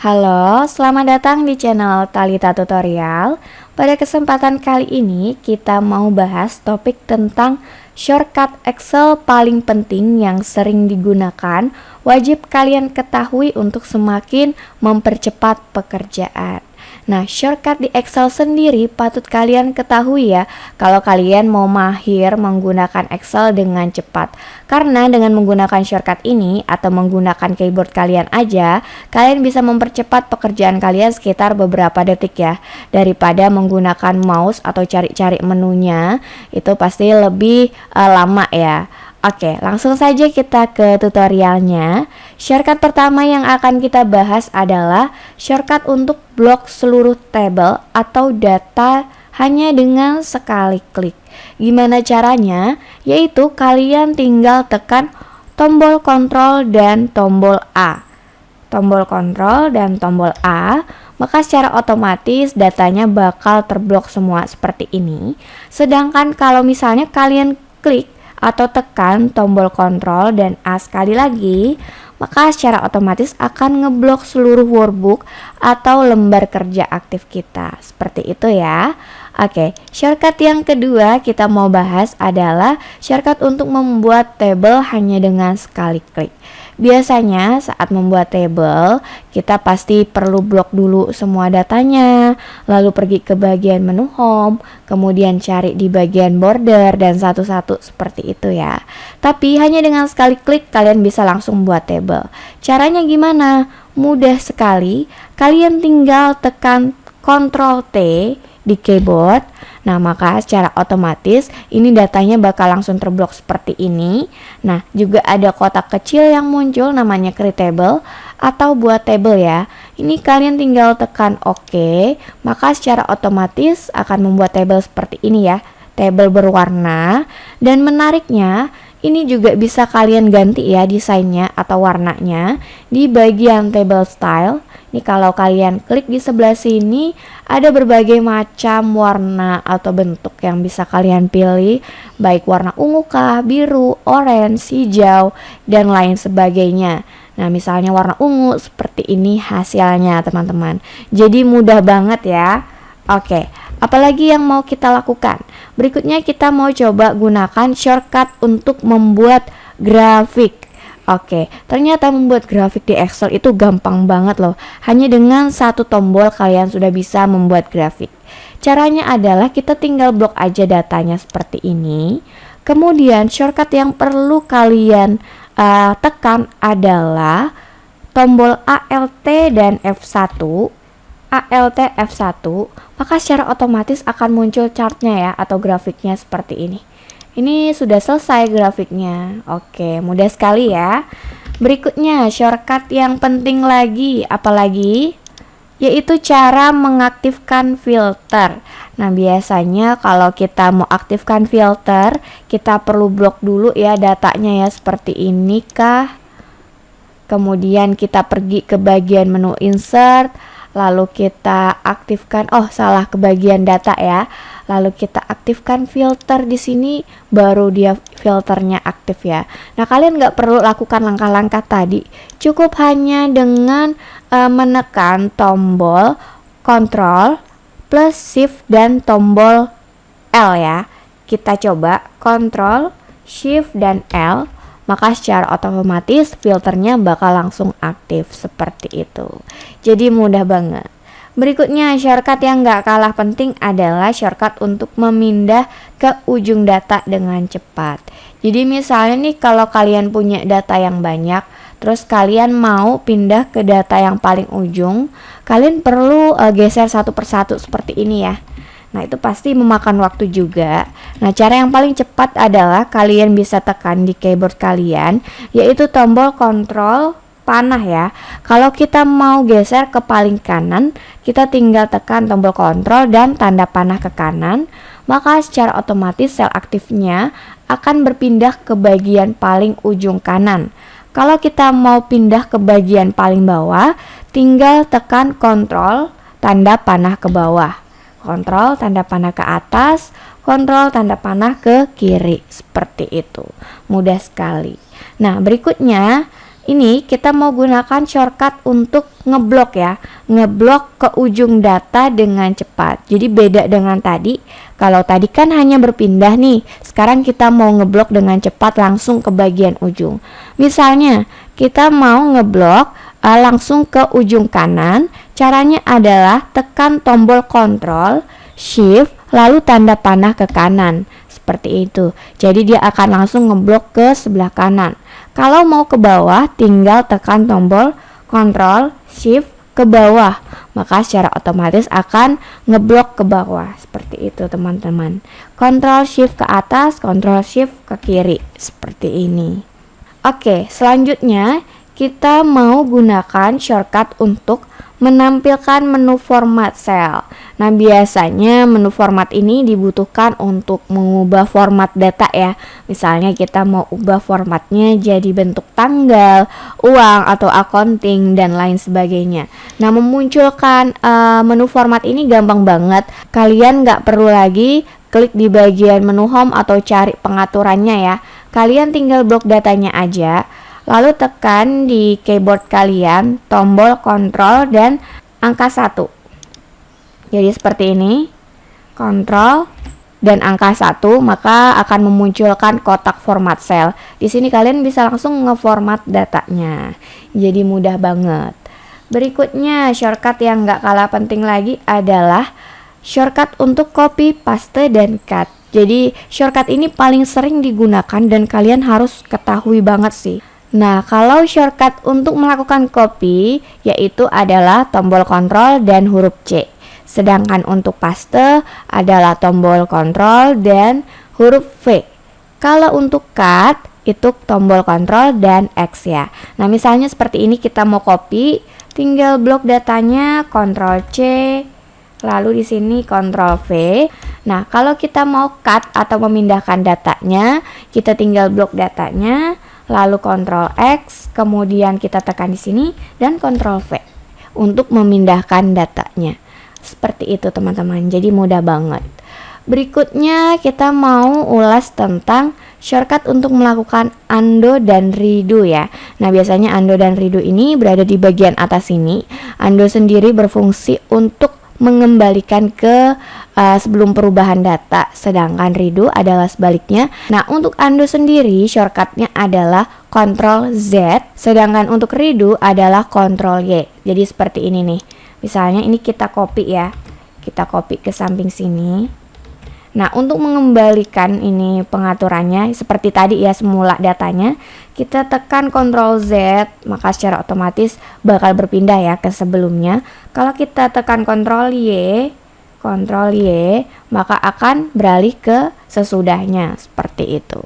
Halo, selamat datang di channel Talita Tutorial. Pada kesempatan kali ini kita mau bahas topik tentang shortcut Excel paling penting yang sering digunakan, wajib kalian ketahui untuk semakin mempercepat pekerjaan. Nah, shortcut di Excel sendiri patut kalian ketahui ya, kalau kalian mau mahir menggunakan Excel dengan cepat. Karena dengan menggunakan shortcut ini atau menggunakan keyboard kalian aja, kalian bisa mempercepat pekerjaan kalian sekitar beberapa detik ya. Daripada menggunakan mouse atau cari-cari menunya, itu pasti lebih lama ya. Oke, langsung saja kita ke tutorialnya. Shortcut pertama yang akan kita bahas adalah shortcut untuk blok seluruh tabel atau data hanya dengan sekali klik. Gimana caranya? Yaitu kalian tinggal tekan tombol kontrol dan tombol A. Tombol kontrol dan tombol A, maka secara otomatis datanya bakal terblok semua seperti ini. Sedangkan kalau misalnya kalian klik atau tekan tombol kontrol dan A sekali lagi, maka secara otomatis akan ngeblok seluruh workbook atau lembar kerja aktif kita. Seperti itu ya. Oke, shortcut yang kedua kita mau bahas adalah shortcut untuk membuat tabel hanya dengan sekali klik. Biasanya saat membuat tabel, kita pasti perlu blok dulu semua datanya, lalu pergi ke bagian menu home, kemudian cari di bagian border dan satu-satu seperti itu ya. Tapi hanya dengan sekali klik kalian bisa langsung buat tabel. Caranya gimana? Mudah sekali, kalian tinggal tekan Ctrl T di keyboard. Nah, maka secara otomatis ini datanya bakal langsung terblok seperti ini. Nah, juga ada kotak kecil yang muncul namanya create table atau buat table ya. Ini kalian tinggal tekan OK, maka secara otomatis akan membuat table seperti ini ya. Table berwarna, dan menariknya ini juga bisa kalian ganti ya desainnya atau warnanya di bagian table style. Ini kalau kalian klik di sebelah sini ada berbagai macam warna atau bentuk yang bisa kalian pilih, baik warna ungu kah, biru, orange, hijau, dan lain sebagainya. Nah, misalnya warna ungu seperti ini hasilnya teman-teman. Jadi mudah banget ya. Oke, apalagi yang mau kita lakukan? Berikutnya kita mau coba gunakan shortcut untuk membuat grafik. Oke, ternyata membuat grafik di Excel itu gampang banget loh. Hanya dengan satu tombol kalian sudah bisa membuat grafik. Caranya adalah kita tinggal blok aja datanya seperti ini. Kemudian shortcut yang perlu kalian tekan adalah tombol Alt dan F1. Alt F1, maka secara otomatis akan muncul chartnya ya atau grafiknya seperti ini. Ini sudah selesai grafiknya. Oke, mudah sekali ya. Berikutnya shortcut yang penting lagi, apalagi? Yaitu cara mengaktifkan filter. Nah, biasanya kalau kita mau aktifkan filter, kita perlu blok dulu ya datanya ya seperti ini kah. Kemudian kita pergi ke bagian menu insert, lalu kita aktifkan, ke bagian data ya. Lalu kita aktifkan filter di sini, baru dia filternya aktif ya. Nah, kalian nggak perlu lakukan langkah-langkah tadi, cukup hanya dengan menekan tombol Ctrl plus Shift dan tombol L ya. Kita coba Ctrl, Shift dan L, maka secara otomatis filternya bakal langsung aktif seperti itu. Jadi mudah banget. Berikutnya shortcut yang gak kalah penting adalah shortcut untuk memindah ke ujung data dengan cepat. Jadi misalnya nih kalau kalian punya data yang banyak, terus kalian mau pindah ke data yang paling ujung, kalian perlu geser satu persatu seperti ini ya. Nah, itu pasti memakan waktu juga. Nah, cara yang paling cepat adalah kalian bisa tekan di keyboard kalian, yaitu tombol Ctrl panah ya. Kalau kita mau geser ke paling kanan, kita tinggal tekan tombol kontrol dan tanda panah ke kanan, maka secara otomatis sel aktifnya akan berpindah ke bagian paling ujung kanan. Kalau kita mau pindah ke bagian paling bawah, tinggal tekan kontrol tanda panah ke bawah, kontrol tanda panah ke atas, kontrol tanda panah ke kiri, seperti itu. Mudah sekali. Nah, berikutnya Ini kita mau gunakan shortcut untuk ngeblok ya, ngeblok ke ujung data dengan cepat. Jadi beda dengan tadi. Kalau tadi kan hanya berpindah nih, sekarang kita mau ngeblok dengan cepat langsung ke bagian ujung. Misalnya kita mau ngeblok langsung ke ujung kanan. Caranya adalah tekan tombol Ctrl, Shift, lalu tanda panah ke kanan. Seperti itu. Jadi dia akan langsung ngeblok ke sebelah kanan. Kalau mau ke bawah, tinggal tekan tombol Ctrl Shift ke bawah, maka secara otomatis akan ngeblok ke bawah. Seperti itu teman-teman. Ctrl Shift ke atas, Ctrl Shift ke kiri, seperti ini. Oke, selanjutnya kita mau gunakan shortcut untuk menampilkan menu format cell. Nah, biasanya menu format ini dibutuhkan untuk mengubah format data ya. Misalnya kita mau ubah formatnya jadi bentuk tanggal, uang, atau accounting, dan lain sebagainya. Nah, memunculkan menu format ini gampang banget. Kalian nggak perlu lagi klik di bagian menu home atau cari pengaturannya ya. Kalian tinggal blok datanya aja. Lalu tekan di keyboard kalian tombol Ctrl dan angka 1. Jadi seperti ini. Ctrl dan angka 1, maka akan memunculkan kotak format cell. Di sini kalian bisa langsung ngeformat datanya. Jadi mudah banget. Berikutnya shortcut yang nggak kalah penting lagi adalah shortcut untuk copy, paste, dan cut. Jadi shortcut ini paling sering digunakan dan kalian harus ketahui banget sih. Nah, kalau shortcut untuk melakukan copy yaitu adalah tombol Ctrl dan huruf C. Sedangkan untuk paste adalah tombol Ctrl dan huruf V. Kalau untuk cut itu tombol Ctrl dan X ya. Nah, misalnya seperti ini kita mau copy, tinggal blok datanya Ctrl C, lalu di sini Ctrl V. Nah, kalau kita mau cut atau memindahkan datanya, kita tinggal blok datanya, lalu Ctrl X, kemudian kita tekan di sini dan Ctrl V untuk memindahkan datanya. Seperti itu teman-teman. Jadi mudah banget. Berikutnya kita mau ulas tentang shortcut untuk melakukan undo dan redo ya. Nah, biasanya undo dan redo ini berada di bagian atas sini. Undo sendiri berfungsi untuk mengembalikan ke sebelum perubahan data, sedangkan redo adalah sebaliknya. Nah, untuk undo sendiri shortcutnya adalah Ctrl Z, sedangkan untuk redo adalah Ctrl Y. Jadi seperti ini nih. Misalnya ini kita copy ya, kita copy ke samping sini. Nah, untuk mengembalikan ini pengaturannya seperti tadi ya, semula datanya, kita tekan Ctrl Z, maka secara otomatis bakal berpindah ya ke sebelumnya. Kalau kita tekan Ctrl Y, maka akan beralih ke sesudahnya, seperti itu.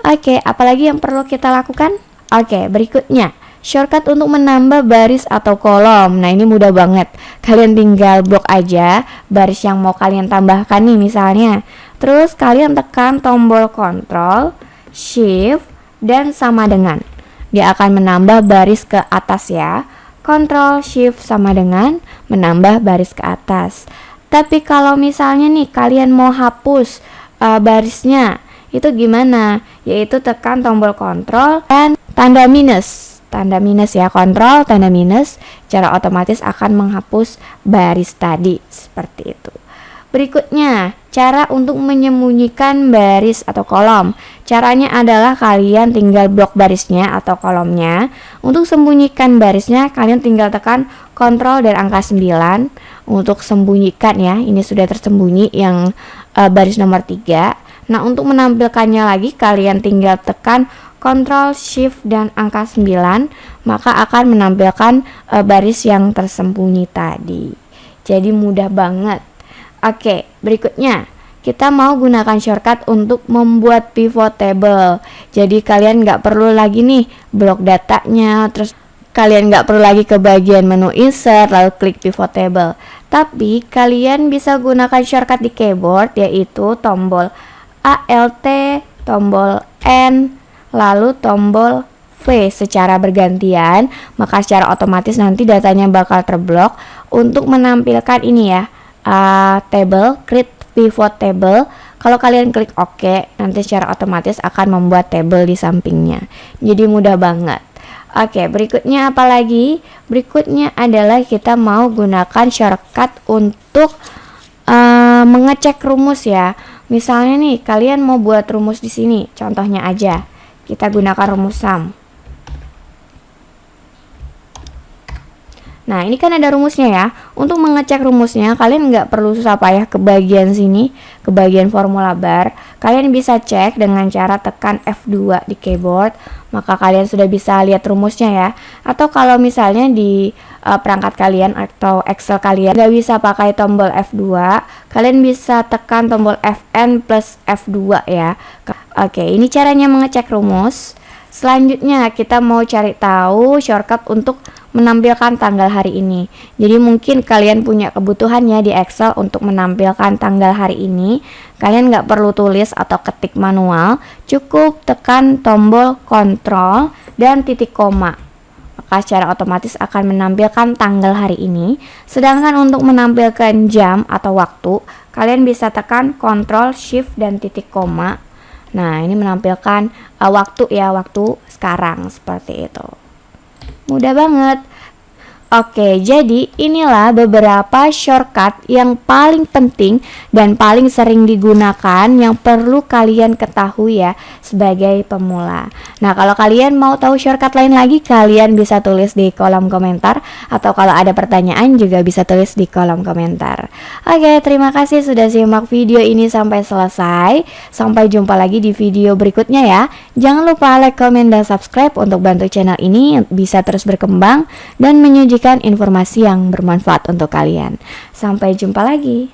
Oke, apalagi yang perlu kita lakukan? Oke, berikutnya shortcut untuk menambah baris atau kolom. Nah, ini mudah banget. Kalian tinggal blok aja baris yang mau kalian tambahkan nih misalnya. Terus kalian tekan tombol Ctrl, Shift, dan sama dengan. Dia akan menambah baris ke atas ya. Ctrl, Shift sama dengan menambah baris ke atas. Tapi kalau misalnya nih kalian mau hapus barisnya, itu gimana? Yaitu tekan tombol Ctrl dan tanda minus. Tanda minus ya, Ctrl tanda minus, secara otomatis akan menghapus baris tadi, seperti itu. Berikutnya, cara untuk menyembunyikan baris atau kolom. Caranya adalah kalian tinggal blok barisnya atau kolomnya. Untuk sembunyikan barisnya, kalian tinggal tekan Ctrl dan angka 9 untuk sembunyikan ya. Ini sudah tersembunyi yang baris nomor 3. Nah, untuk menampilkannya lagi, kalian tinggal tekan Ctrl, Shift, dan angka 9, maka akan menampilkan baris yang tersembunyi tadi. Jadi mudah banget. Oke, berikutnya kita mau gunakan shortcut untuk membuat pivot table. Jadi kalian nggak perlu lagi nih blok datanya, terus kalian nggak perlu lagi ke bagian menu insert lalu klik pivot table. Tapi kalian bisa gunakan shortcut di keyboard, yaitu tombol Alt, tombol N, lalu tombol V secara bergantian, maka secara otomatis nanti datanya bakal terblok. Untuk menampilkan ini ya, table, create pivot table. Kalau kalian klik OK, nanti secara otomatis akan membuat table di sampingnya. Jadi mudah banget. Oke, berikutnya apa lagi? Berikutnya adalah kita mau gunakan shortcut untuk mengecek rumus ya. Misalnya nih, kalian mau buat rumus di sini. Contohnya aja, kita gunakan rumus sum. Nah, ini kan ada rumusnya ya. Untuk mengecek rumusnya, kalian nggak perlu susah payah ke bagian sini, ke bagian formula bar. Kalian bisa cek dengan cara tekan F2 di keyboard, maka kalian sudah bisa lihat rumusnya ya. Atau kalau misalnya di perangkat kalian atau Excel kalian nggak bisa pakai tombol F2, kalian bisa tekan tombol Fn plus F2 ya. Oke, ini caranya mengecek rumus. Selanjutnya kita mau cari tahu shortcut untuk menampilkan tanggal hari ini. Jadi mungkin kalian punya kebutuhannya di Excel untuk menampilkan tanggal hari ini. Kalian nggak perlu tulis atau ketik manual, cukup tekan tombol Ctrl dan titik koma. Maka secara otomatis akan menampilkan tanggal hari ini. Sedangkan untuk menampilkan jam atau waktu, kalian bisa tekan Ctrl, Shift, dan titik koma. Nah, ini menampilkan waktu ya, waktu sekarang seperti itu. Mudah banget. Oke, jadi inilah beberapa shortcut yang paling penting dan paling sering digunakan yang perlu kalian ketahui ya sebagai pemula. Nah, kalau kalian mau tahu shortcut lain lagi, kalian bisa tulis di kolom komentar, atau kalau ada pertanyaan juga bisa tulis di kolom komentar. Oke, terima kasih sudah simak video ini sampai selesai. Sampai jumpa lagi di video berikutnya ya. Jangan lupa like, comment, dan subscribe untuk bantu channel ini bisa terus berkembang dan menyajikan informasi yang bermanfaat untuk kalian. Sampai jumpa lagi.